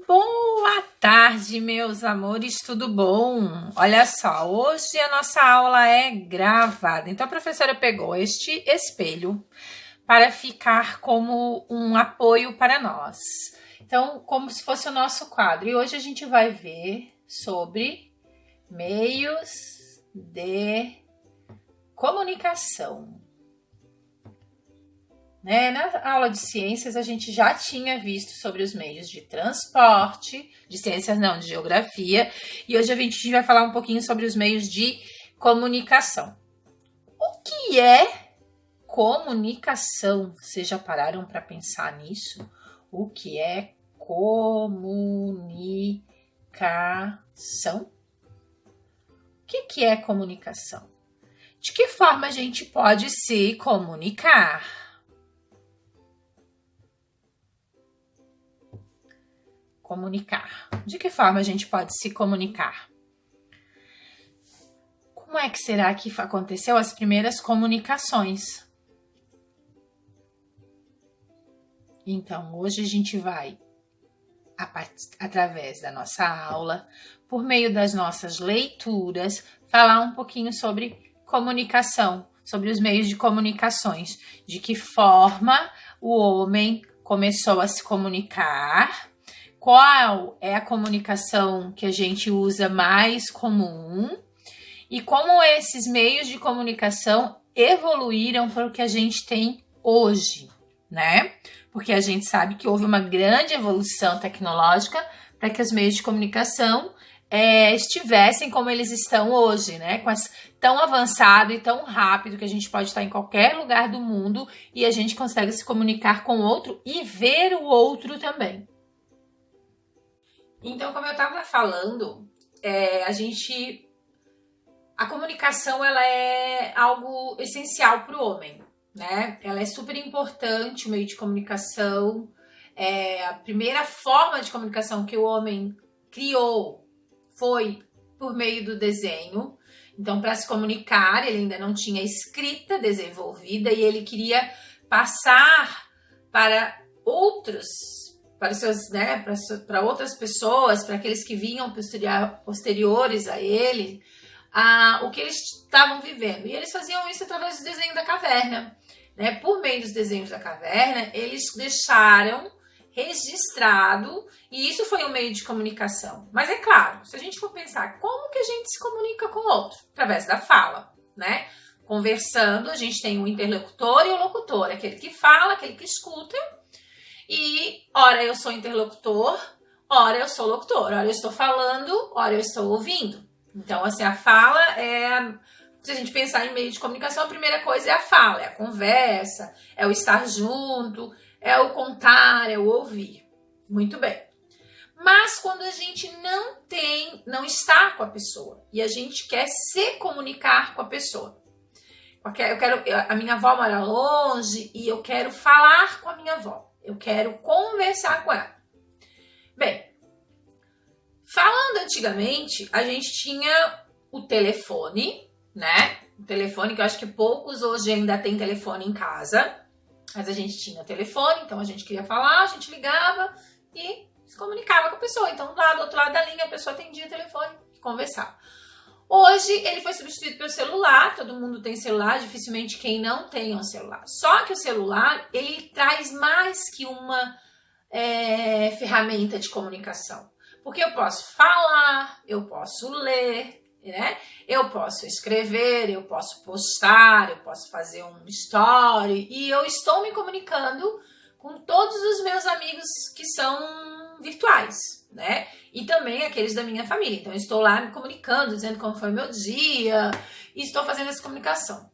Boa tarde, meus amores, tudo bom? Olha só, hoje a nossa aula é gravada, então a professora pegou este espelho para ficar como um apoio para nós. Então, como se fosse o nosso quadro. E hoje a gente vai ver sobre meios de comunicação. Na aula de ciências, a gente já tinha visto sobre os meios de transporte, de ciências não, de geografia, e hoje a gente vai falar um pouquinho sobre os meios de comunicação. O que é comunicação? Vocês já pararam para pensar nisso? O que é comunicação? O que é comunicação? De que forma a gente pode se comunicar? Comunicar. De que forma a gente pode se comunicar? Como é que será que aconteceu as primeiras comunicações? Então, hoje a gente vai, através da nossa aula, por meio das nossas leituras, falar um pouquinho sobre comunicação, sobre os meios de comunicações, de que forma o homem começou a se comunicar, qual é a comunicação que a gente usa mais comum e como esses meios de comunicação evoluíram para o que a gente tem hoje, né? Porque a gente sabe que houve uma grande evolução tecnológica para que os meios de comunicação estivessem como eles estão hoje, né? Tão avançado e tão rápido que a gente pode estar em qualquer lugar do mundo e a gente consegue se comunicar com o outro e ver o outro também. Então, como eu estava falando, a comunicação ela é algo essencial para o homem, né? Ela é super importante, o meio de comunicação. A primeira forma de comunicação que o homem criou foi por meio do desenho. Então, para se comunicar, ele ainda não tinha escrita desenvolvida e ele queria passar para para outras pessoas, para aqueles que vinham posteriores a ele, o que eles estavam vivendo. E eles faziam isso através do desenho da caverna. Né? Por meio dos desenhos da caverna, eles deixaram registrado, e isso foi um meio de comunicação. Mas é claro, se a gente for pensar, como que a gente se comunica com o outro? Através da fala, né? Conversando, a gente tem o interlocutor e o locutor, aquele que fala, aquele que escuta. E ora eu sou interlocutor, ora eu sou locutor, ora eu estou falando, ora eu estou ouvindo. Então, assim, a fala se a gente pensar em meio de comunicação, a primeira coisa é a fala, é a conversa, é o estar junto, é o contar, é o ouvir. Muito bem. Mas quando a gente não está com a pessoa e a gente quer se comunicar com a pessoa, a minha avó mora longe e eu quero falar com a minha avó. Eu quero conversar com ela. Bem, falando antigamente, a gente tinha o telefone, né? O telefone, que eu acho que poucos hoje ainda têm telefone em casa. Mas a gente tinha telefone, então a gente queria falar, a gente ligava e se comunicava com a pessoa. Então, lá do outro lado da linha, a pessoa atendia o telefone e conversava. Hoje, ele foi substituído pelo celular, todo mundo tem celular, dificilmente quem não tem um celular. Só que o celular, ele traz mais que uma ferramenta de comunicação. Porque eu posso falar, eu posso ler, né? Eu posso escrever, eu posso postar, eu posso fazer um story. E eu estou me comunicando com todos os meus amigos que são virtuais, né? E também aqueles da minha família. Então, eu estou lá me comunicando, dizendo como foi o meu dia, e estou fazendo essa comunicação.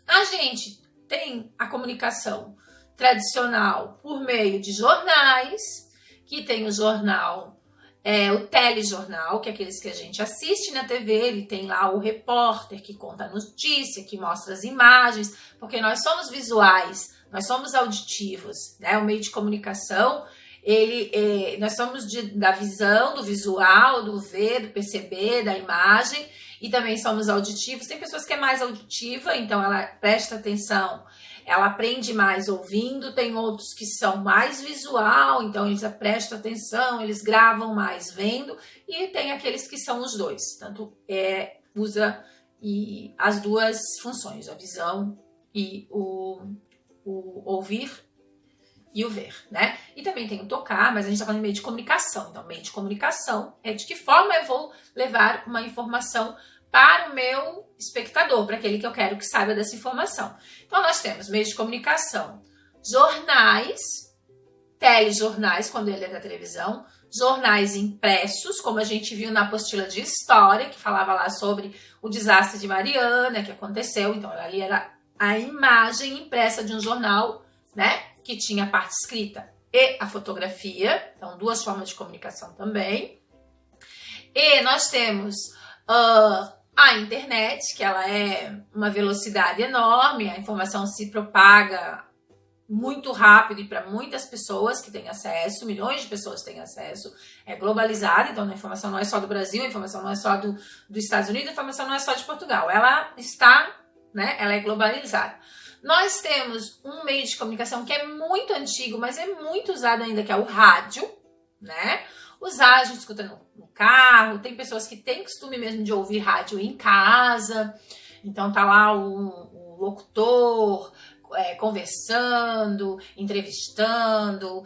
A gente tem a comunicação tradicional por meio de jornais, que tem o jornal, o telejornal, que é aqueles que a gente assiste na TV, ele tem lá o repórter que conta a notícia, que mostra as imagens, porque nós somos visuais, nós somos auditivos, né? O meio de comunicação, nós somos da visão, do visual, do ver, do perceber, da imagem, e também somos auditivos. Tem pessoas que é mais auditiva, então ela presta atenção ela aprende mais ouvindo, tem outros que são mais visual, então eles prestam atenção, eles gravam mais vendo, e tem aqueles que são os dois, tanto usa as duas funções, a visão e o ouvir e o ver, né? E também tem o tocar, mas a gente tá falando de meio de comunicação. Então, meio de comunicação é de que forma eu vou levar uma informação para o meu espectador, para aquele que eu quero que saiba dessa informação. Então, nós temos meio de comunicação, jornais, telejornais, quando ele é da televisão, jornais impressos, como a gente viu na apostila de história, que falava lá sobre o desastre de Mariana, que aconteceu. Então, ali era a imagem impressa de um jornal, né? Que tinha a parte escrita e a fotografia, então duas formas de comunicação também. E nós temos a internet, que ela é uma velocidade enorme, a informação se propaga muito rápido e para muitas pessoas que têm acesso, milhões de pessoas têm acesso, é globalizada, então a informação não é só do Brasil, a informação não é só dos Estados Unidos, a informação não é só de Portugal, ela está, né, ela é globalizada. Nós temos um meio de comunicação que é muito antigo, mas é muito usado ainda, que é o rádio, né? Usar, a gente escuta no carro, tem pessoas que têm costume mesmo de ouvir rádio em casa, então tá lá o locutor conversando, entrevistando,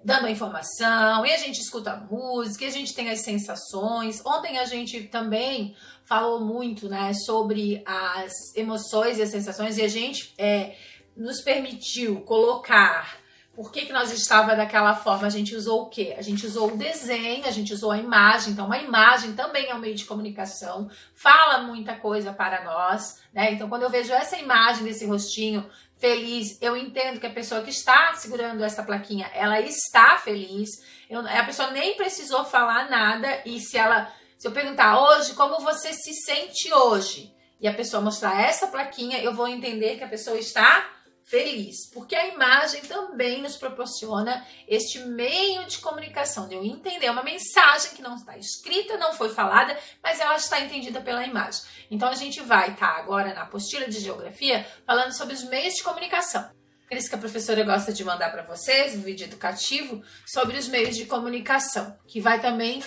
dando a informação, e a gente escuta a música, e a gente tem as sensações. Ontem a gente também falou muito, né, sobre as emoções e as sensações, e a gente nos permitiu colocar por que nós estava daquela forma. A gente usou o quê? A gente usou o desenho, a gente usou a imagem. Então, uma imagem também é um meio de comunicação, fala muita coisa para nós, né? Então, quando eu vejo essa imagem desse rostinho feliz, eu entendo que a pessoa que está segurando essa plaquinha, ela está feliz. A pessoa nem precisou falar nada, e se eu perguntar hoje, como você se sente hoje? E a pessoa mostrar essa plaquinha, eu vou entender que a pessoa está feliz. Porque a imagem também nos proporciona este meio de comunicação, de eu entender uma mensagem que não está escrita, não foi falada, mas ela está entendida pela imagem. Então a gente vai estar agora na apostila de geografia falando sobre os meios de comunicação. Por isso que a professora gosta de mandar para vocês um vídeo educativo sobre os meios de comunicação, que vai também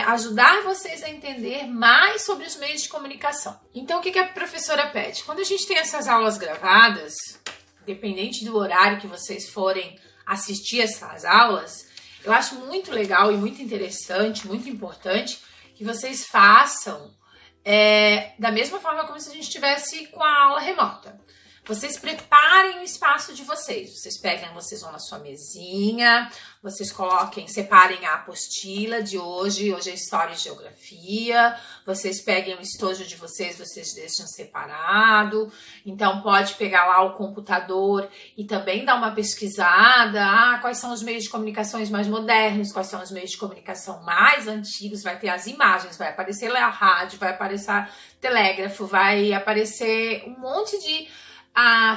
ajudar vocês a entender mais sobre os meios de comunicação. Então, o que a professora pede? Quando a gente tem essas aulas gravadas, independente do horário que vocês forem assistir essas aulas, eu acho muito legal e muito interessante, muito importante, que vocês façam da mesma forma como se a gente estivesse com a aula remota. Vocês preparem o espaço de vocês. Vocês vão na sua mesinha, vocês separem a apostila de hoje é História e Geografia, vocês peguem o estojo de vocês deixam separado. Então pode pegar lá o computador e também dar uma pesquisada, quais são os meios de comunicações mais modernos, quais são os meios de comunicação mais antigos, vai ter as imagens, vai aparecer lá a rádio, vai aparecer telégrafo, vai aparecer um monte de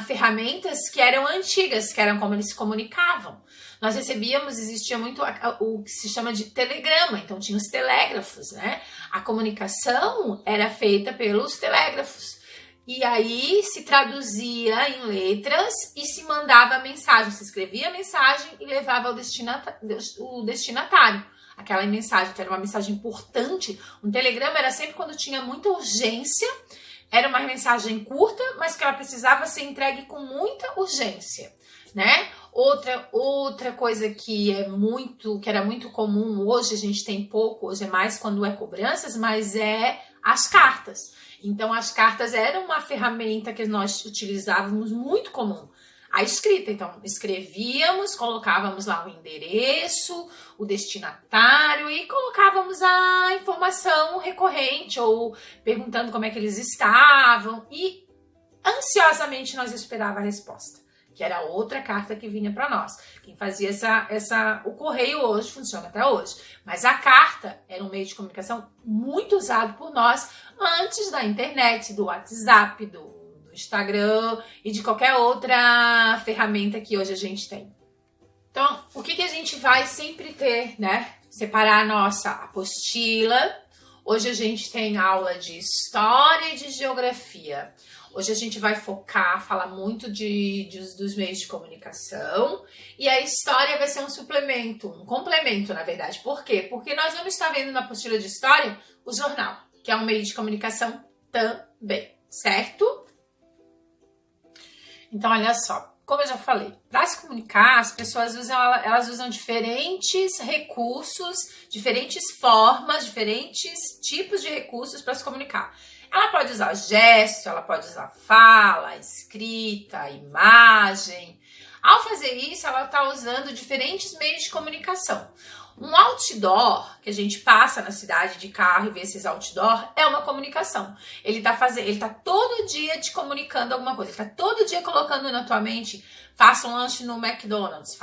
ferramentas que eram antigas, que eram como eles se comunicavam. Nós existia muito o que se chama de telegrama, então tinha os telégrafos, né? A comunicação era feita pelos telégrafos. E aí se traduzia em letras e se mandava a mensagem, se escrevia a mensagem e levava ao destinatário. Aquela mensagem, que era uma mensagem importante. Um telegrama era sempre quando tinha muita urgência. Era uma mensagem curta, mas que ela precisava ser entregue com muita urgência, né? Outra coisa que era muito comum, hoje a gente tem pouco, hoje é mais quando é cobranças, mas é as cartas. Então as cartas eram uma ferramenta que nós utilizávamos muito comum. A escrita, então escrevíamos, colocávamos lá o endereço, o destinatário e colocávamos a informação recorrente ou perguntando como é que eles estavam, e ansiosamente nós esperávamos a resposta, que era outra carta que vinha para nós. Quem fazia o correio hoje funciona até hoje, mas a carta era um meio de comunicação muito usado por nós antes da internet, do WhatsApp, do Instagram e de qualquer outra ferramenta que hoje a gente tem. Então, o que a gente vai sempre ter, né? Separar a nossa apostila. Hoje a gente tem aula de História e de Geografia. Hoje a gente vai falar muito dos meios de comunicação, e a história vai ser um suplemento, um complemento, na verdade. Por quê? Porque nós vamos estar vendo na apostila de história o jornal, que é um meio de comunicação também, certo? Então, olha só, como eu já falei, para se comunicar, as pessoas elas usam diferentes recursos, diferentes formas, diferentes tipos de recursos para se comunicar. Ela pode usar gesto, ela pode usar fala, escrita, imagem. Ao fazer isso, ela está usando diferentes meios de comunicação. Um outdoor, que a gente passa na cidade de carro e vê esses outdoor, é uma comunicação. Ele tá todo dia te comunicando alguma coisa. Ele tá todo dia colocando na tua mente, faça um lanche no McDonald's,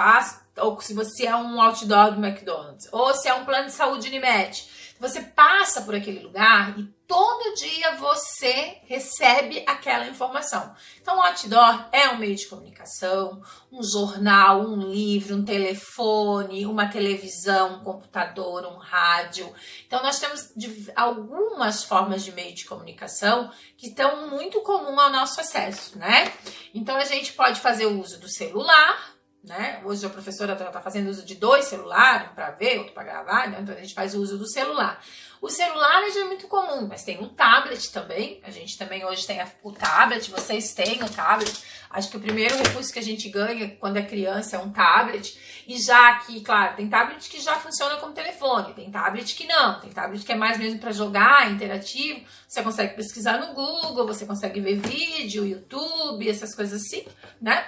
ou se você é um outdoor do McDonald's, ou se é um plano de saúde Unimed. Você passa por aquele lugar e todo dia você recebe aquela informação. Então, o outdoor é um meio de comunicação, um jornal, um livro, um telefone, uma televisão, um computador, um rádio. Então, nós temos algumas formas de meio de comunicação que estão muito comum ao nosso acesso, né? Então, a gente pode fazer o uso do celular, né? Hoje a professora está fazendo uso de 2 celulares, um para ver, outro para gravar, né? Então a gente faz o uso do celular. O celular já é muito comum, mas tem um tablet também. A gente também hoje tem o tablet, vocês têm o tablet. Acho que o primeiro recurso que a gente ganha quando é criança é um tablet. E já que, claro, tem tablet que já funciona como telefone, tem tablet que não, tem tablet que é mais mesmo para jogar, interativo. Você consegue pesquisar no Google, você consegue ver vídeo, YouTube, essas coisas assim, né?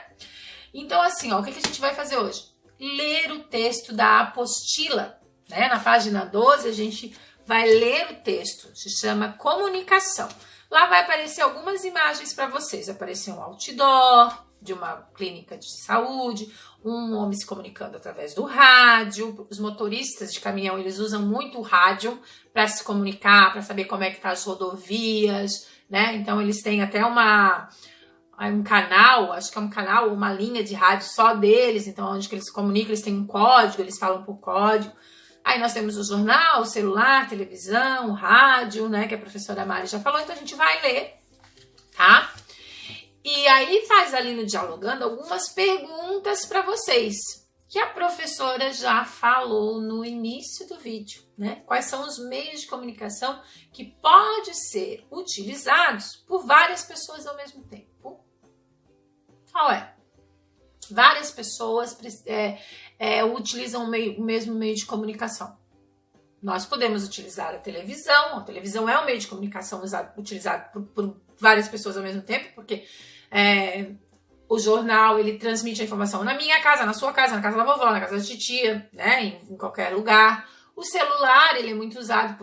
Então, assim, ó, o que a gente vai fazer hoje? Ler o texto da apostila, né? Na página 12, a gente vai ler o texto, se chama Comunicação. Lá vai aparecer algumas imagens para vocês. Vai aparecer um outdoor de uma clínica de saúde, um homem se comunicando através do rádio. Os motoristas de caminhão, eles usam muito o rádio para se comunicar, para saber como é que tá as rodovias, né? Então, eles têm até um canal, acho que é um canal, uma linha de rádio só deles, então onde que eles se comunicam, eles têm um código, eles falam por código. Aí nós temos o jornal, o celular, televisão, o rádio, né, que a professora Mari já falou, então a gente vai ler, tá? E aí faz ali no Dialogando algumas perguntas para vocês, que a professora já falou no início do vídeo, né? Quais são os meios de comunicação que podem ser utilizados por várias pessoas ao mesmo tempo? Qual é? Várias pessoas utilizam o mesmo meio de comunicação. Nós podemos utilizar a televisão é um meio de comunicação utilizado por várias pessoas ao mesmo tempo, porque o jornal, ele transmite a informação na minha casa, na sua casa, na casa da vovó, na casa da titia, né, em qualquer lugar. O celular, ele é muito usado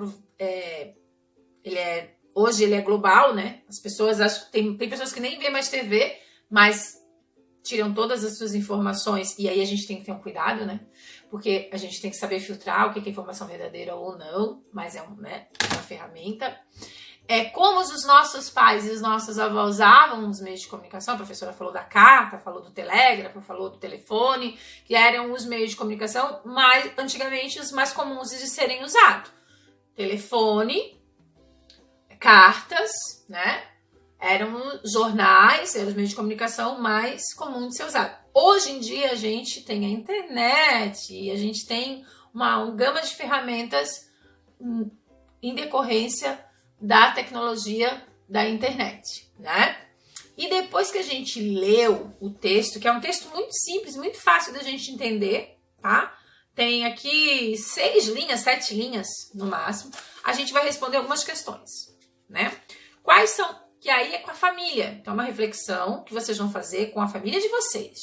hoje ele é global, né? As pessoas acham que tem pessoas que nem vê mais TV, mas tiram todas as suas informações, e aí a gente tem que ter um cuidado, né? Porque a gente tem que saber filtrar o que é informação verdadeira ou não, mas é uma ferramenta. Como os nossos pais e os nossos avós usavam os meios de comunicação, a professora falou da carta, falou do telégrafo, falou do telefone, que eram os meios de comunicação antigamente os mais comuns de serem usados. Telefone, cartas, né? Eram jornais, eram os meios de comunicação mais comuns de ser usados. Hoje em dia a gente tem a internet e a gente tem uma gama de ferramentas em decorrência da tecnologia da internet, né? E depois que a gente leu o texto, que é um texto muito simples, muito fácil da gente entender, tá? Tem aqui 6 linhas, 7 linhas no máximo. A gente vai responder algumas questões, né? Quais são... Que aí é com a família. Então, é uma reflexão que vocês vão fazer com a família de vocês.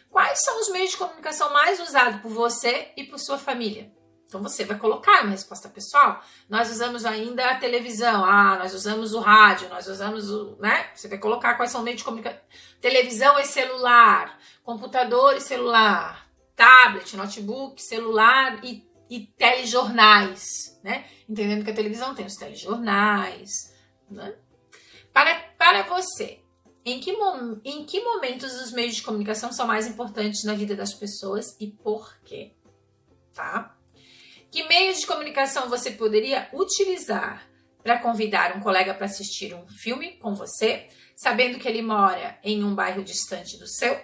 Quais são os meios de comunicação mais usados por você e por sua família? Então, você vai colocar uma resposta pessoal. Nós usamos ainda a televisão. Nós usamos o rádio. Nós usamos o... né? Você vai colocar quais são os meios de comunicação. Televisão e celular. Computador e celular. Tablet, notebook, celular e telejornais, né? Entendendo que a televisão tem os telejornais, né? Para você, em que momentos os meios de comunicação são mais importantes na vida das pessoas e por quê? Tá? Que meios de comunicação você poderia utilizar para convidar um colega para assistir um filme com você, sabendo que ele mora em um bairro distante do seu.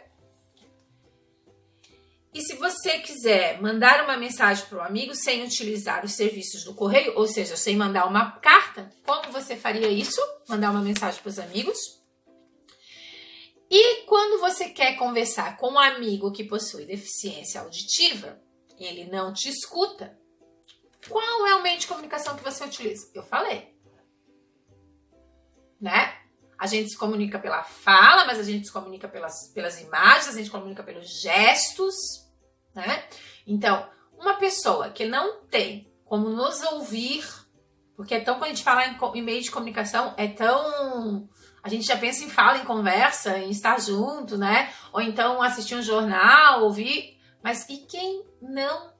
E se você quiser mandar uma mensagem para o amigo sem utilizar os serviços do correio, ou seja, sem mandar uma carta, como você faria isso? Mandar uma mensagem para os amigos. E quando você quer conversar com um amigo que possui deficiência auditiva, ele não te escuta, qual é o meio de comunicação que você utiliza? Eu falei, né? A gente se comunica pela fala, mas a gente se comunica pelas imagens, a gente se comunica pelos gestos, né? Então, uma pessoa que não tem como nos ouvir, porque quando a gente fala em meio de comunicação, a gente já pensa em fala, em conversa, em estar junto, né? Ou então assistir um jornal, ouvir, mas e quem não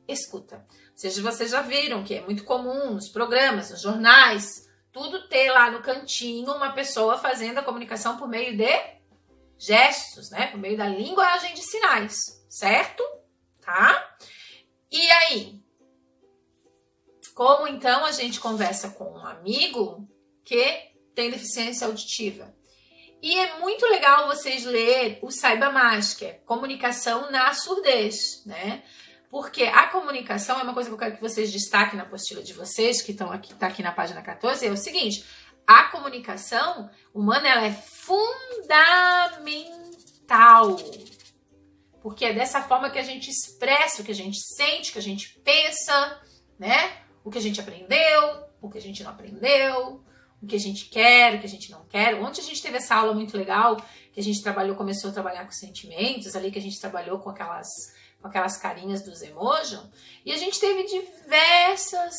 escuta? Ou seja, vocês já viram que é muito comum nos programas, nos jornais, tudo ter lá no cantinho uma pessoa fazendo a comunicação por meio de gestos, né? Por meio da linguagem de sinais, certo? Tá? E aí? Como então a gente conversa com um amigo que tem deficiência auditiva? E é muito legal vocês lerem o Saiba Mais, que é comunicação na surdez, né? Porque a comunicação é uma coisa que eu quero que vocês destaquem na apostila de vocês, que tá aqui na página 14, é o seguinte: a comunicação humana, ela é fundamental. Porque é dessa forma que a gente expressa o que a gente sente, o que a gente pensa, né? O que a gente aprendeu, o que a gente não aprendeu, o que a gente quer, o que a gente não quer. Ontem a gente teve essa aula muito legal, que a gente começou a trabalhar com sentimentos, ali que a gente trabalhou com aquelas carinhas dos emojis, e a gente teve diversas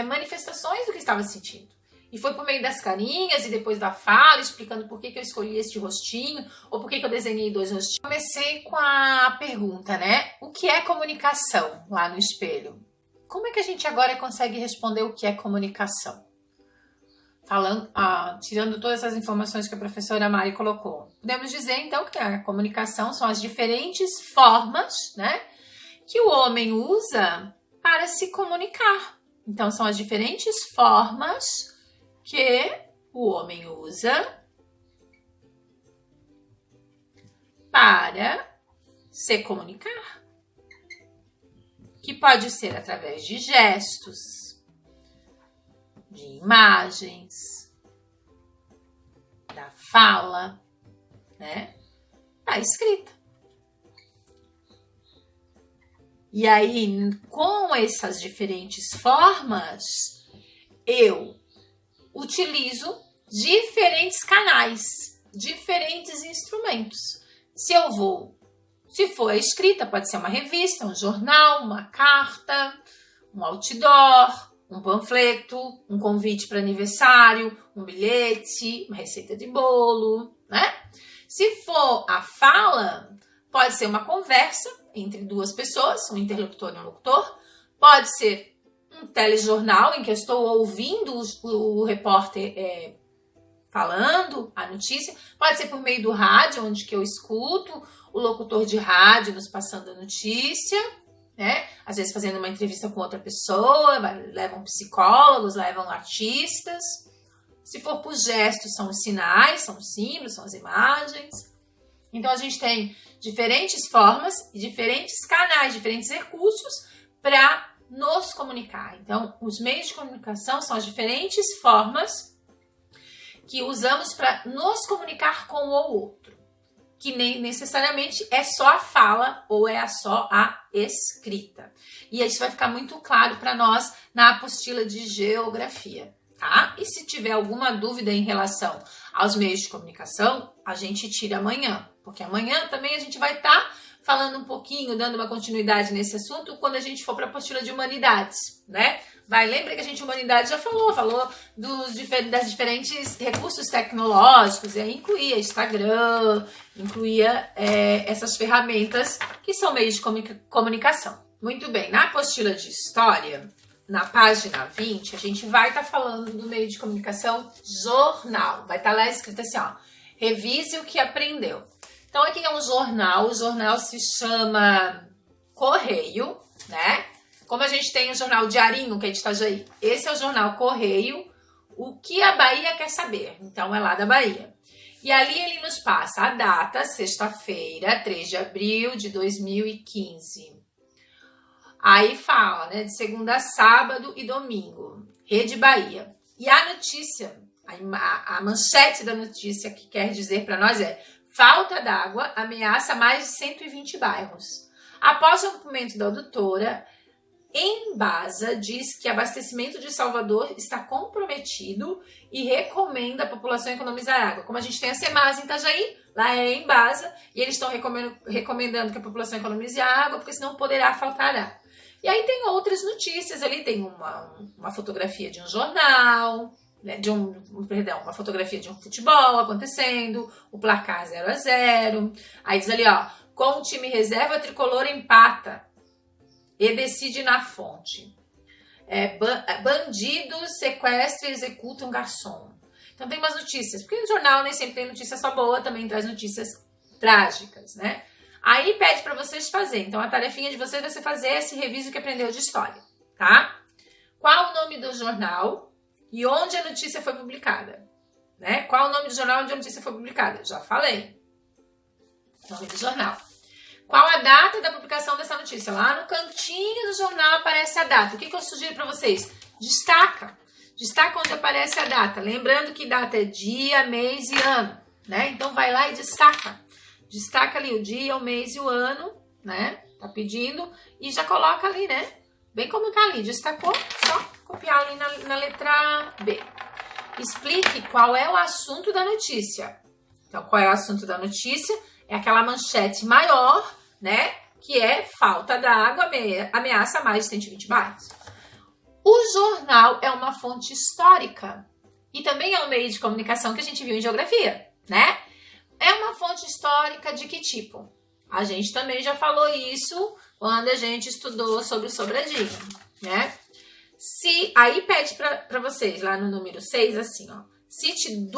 manifestações do que estava sentindo. E foi por meio das carinhas e depois da fala, explicando por que eu escolhi este rostinho, ou por que eu desenhei 2 rostinhos. Comecei com a pergunta, né? O que é comunicação lá no espelho? Como é que a gente agora consegue responder o que é comunicação? Tirando todas essas informações que a professora Mari colocou. Podemos dizer, então, que a comunicação são as diferentes formas, né, que o homem usa para se comunicar. Então, são as diferentes formas que o homem usa para se comunicar. Que pode ser através de gestos, de imagens, da fala, né? Da escrita. E aí, com essas diferentes formas, eu utilizo diferentes canais, diferentes instrumentos. Se for a escrita, pode ser uma revista, um jornal, uma carta, um outdoor, um panfleto, um convite para aniversário, um bilhete, uma receita de bolo, né? Se for a fala, pode ser uma conversa entre 2 pessoas, um interlocutor e um locutor, pode ser um telejornal em que eu estou ouvindo o repórter falando a notícia, pode ser por meio do rádio, onde que eu escuto o locutor de rádio nos passando a notícia, né? Às vezes fazendo uma entrevista com outra pessoa, levam psicólogos, levam artistas. Se for por gestos, são os sinais, são os símbolos, são as imagens. Então a gente tem diferentes formas e diferentes canais, diferentes recursos para nos comunicar. Então, os meios de comunicação são as diferentes formas que usamos para nos comunicar com o outro, que nem necessariamente é só a fala ou é só a escrita. E isso vai ficar muito claro para nós na apostila de geografia, tá? E se tiver alguma dúvida em relação aos meios de comunicação, a gente tira amanhã, porque amanhã também a gente vai estar falando um pouquinho, dando uma continuidade nesse assunto quando a gente for para a apostila de humanidades, né? Lembra que a gente, humanidade, já falou das diferentes recursos tecnológicos, e aí incluía Instagram, incluía essas ferramentas que são meios de comunicação. Muito bem, na apostila de história, na página 20, a gente vai estar falando do meio de comunicação jornal. Vai estar lá escrito assim, ó, revise o que aprendeu. Então aqui é um jornal, o jornal se chama Correio, né? Como a gente tem o jornal Diarinho, que é de Itajaí, esse é o jornal Correio. o que a Bahia quer saber. Então, é lá da Bahia. E ali ele nos passa a data, sexta-feira, 3 de abril de 2015. Aí fala, né, de segunda a sábado e domingo, Rede Bahia. E a notícia, a manchete da notícia que quer dizer para nós é: falta d'água ameaça mais de 120 bairros. Após o documento da auditora, Embasa diz que abastecimento de Salvador está comprometido e recomenda a população economizar água. Como a gente tem a Semasa em Itajaí, lá é Embasa, e eles estão recomendando que a população economize água, porque senão poderá faltar água. E aí tem outras notícias ali, tem uma fotografia de um jornal, né, uma fotografia de um futebol acontecendo, o placar 0-0. Aí diz ali, ó, com o time reserva, a tricolor empata e decide na fonte. Bandidos sequestram e executam um garçom. Então tem umas notícias, porque o jornal nem sempre tem notícia só boa, também traz notícias trágicas, né? Aí pede para vocês fazerem. Então a tarefinha de vocês vai ser fazer esse reviso que aprendeu de história, tá? Qual o nome do jornal e onde a notícia foi publicada? Né? Qual o nome do jornal e onde a notícia foi publicada? Já falei. Nome do jornal. Qual a data da publicação dessa notícia? Lá no cantinho do jornal aparece a data. O que eu sugiro para vocês? Destaca. Destaca onde aparece a data. Lembrando que data é dia, mês e ano, né? Então vai lá e destaca. Destaca ali o dia, o mês e o ano, né? Tá pedindo e já coloca ali, né? Bem como tá ali. Destacou, só copiar ali na letra B. Explique qual é o assunto da notícia. Então, qual é o assunto da notícia? É aquela manchete maior, né? Que é falta d'água ameaça mais de 120 bairros. O jornal é uma fonte histórica e também é um meio de comunicação que a gente viu em geografia, né? É uma fonte histórica de que tipo? A gente também já falou isso quando a gente estudou sobre o Sobradinho, né? Aí pede para vocês, lá no número 6, assim, ó. Cite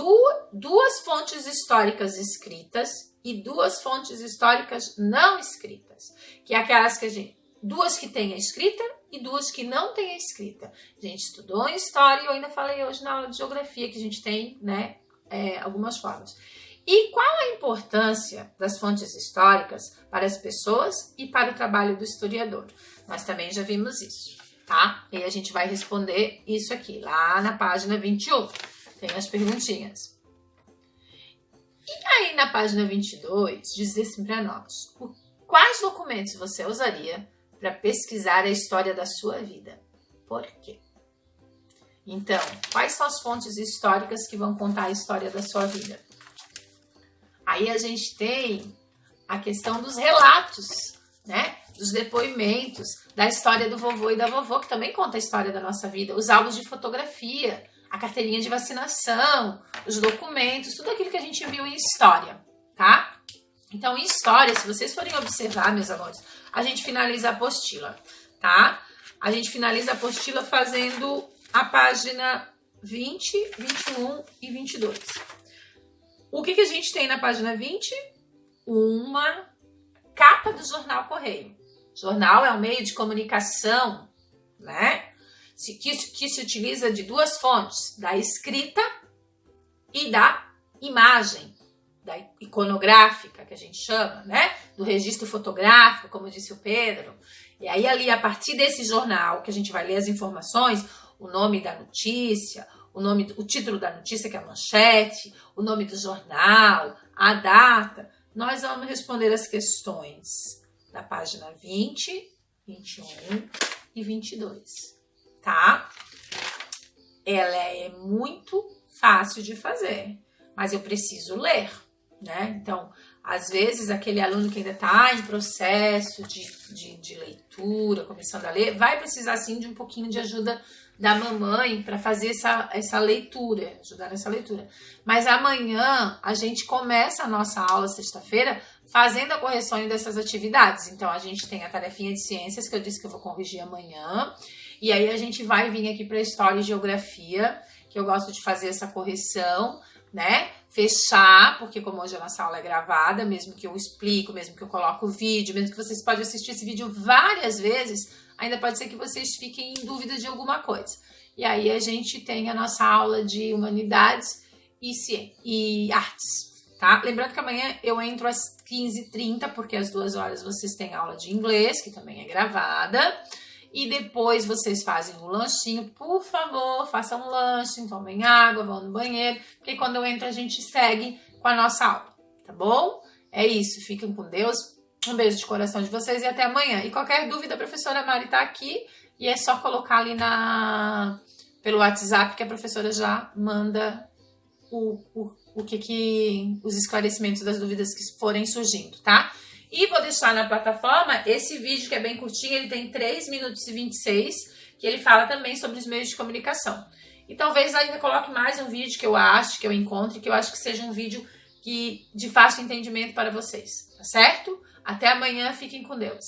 duas fontes históricas escritas e duas fontes históricas não escritas. Que é aquelas que duas que tem a escrita e duas que não tem a escrita. A gente estudou em história e eu ainda falei hoje na aula de geografia que a gente tem, né, algumas formas. E qual a importância das fontes históricas para as pessoas e para o trabalho do historiador? Nós também já vimos isso, tá? E a gente vai responder isso aqui, lá na página 21. Tem as perguntinhas. E aí, na página 22, diz assim para nós: quais documentos você usaria para pesquisar a história da sua vida? Por quê? Então, quais são as fontes históricas que vão contar a história da sua vida? Aí a gente tem a questão dos relatos, né? Dos depoimentos, da história do vovô e da vovó, que também conta a história da nossa vida. Os álbuns de fotografia, a carteirinha de vacinação, os documentos, tudo aquilo que a gente viu em história, tá? Então, em história, se vocês forem observar, meus amores, a gente finaliza a apostila, tá? A gente finaliza a apostila fazendo a página 20, 21 e 22. O que a gente tem na página 20? Uma capa do Jornal Correio. Jornal é um meio de comunicação, né? Que se utiliza de duas fontes, da escrita e da imagem, da iconográfica, que a gente chama, né? Do registro fotográfico, como disse o Pedro. E aí ali, a partir desse jornal, que a gente vai ler as informações, o nome da notícia, o título da notícia, que é a manchete, o nome do jornal, a data, nós vamos responder as questões da página 20, 21 e 22, tá? Ela é muito fácil de fazer, mas eu preciso ler, né? Então, às vezes, aquele aluno que ainda está em processo de leitura, começando a ler, vai precisar, sim, de um pouquinho de ajuda da mamãe para fazer essa leitura, ajudar nessa leitura. Mas amanhã a gente começa a nossa aula, sexta-feira, fazendo a correção dessas atividades. Então, a gente tem a tarefinha de ciências, que eu disse que eu vou corrigir amanhã. E aí a gente vai vir aqui para História e Geografia, que eu gosto de fazer essa correção, né? Fechar, porque como hoje a nossa aula é gravada, mesmo que eu explico, mesmo que eu coloco o vídeo, mesmo que vocês podem assistir esse vídeo várias vezes, ainda pode ser que vocês fiquem em dúvida de alguma coisa. e aí a gente tem a nossa aula de humanidades e artes, tá? Lembrando que amanhã eu entro às 15h30, porque às 2 horas vocês têm aula de inglês, que também é gravada, e depois vocês fazem o lanchinho. Por favor, façam um lanche, tomem água, vão no banheiro, porque quando eu entro a gente segue com a nossa aula, tá bom? É isso, fiquem com Deus, um beijo de coração de vocês e até amanhã. E qualquer dúvida, a professora Mari tá aqui e é só colocar ali pelo WhatsApp que a professora já manda os esclarecimentos das dúvidas que forem surgindo, tá? E vou deixar na plataforma esse vídeo que é bem curtinho, ele tem 3 minutos e 26, que ele fala também sobre os meios de comunicação. E talvez ainda coloque mais um vídeo que eu encontre, que eu acho que seja um vídeo de fácil entendimento para vocês, tá certo? Até amanhã, fiquem com Deus.